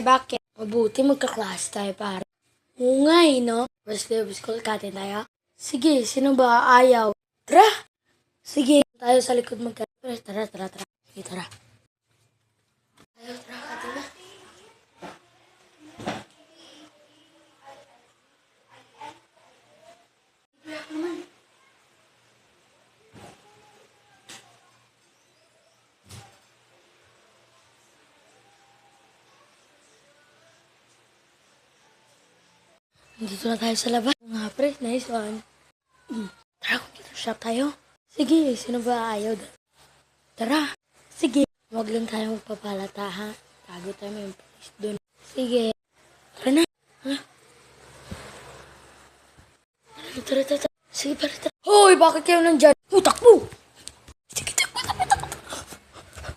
bakit? Mabuti magka-class tayo, pare. Oo nga no? First day of school, katin tayo. Sige, sino ba ayaw? Tara! Sige, tayo sa likod Tara. Sige, tara. Ayaw, tara, katin na. Dito na tayo sa labas. Nga pre, nice one. Tara, computer shop tayo. Sige, sino ba ayaw doon? Tara, sige. Huwag lang tayo magpapalata ha. Tago tayo may police doon. Sige. Tara na. Ha? Tara. Sige, tara. Hoy, bakit kayo nandyan? Takbo!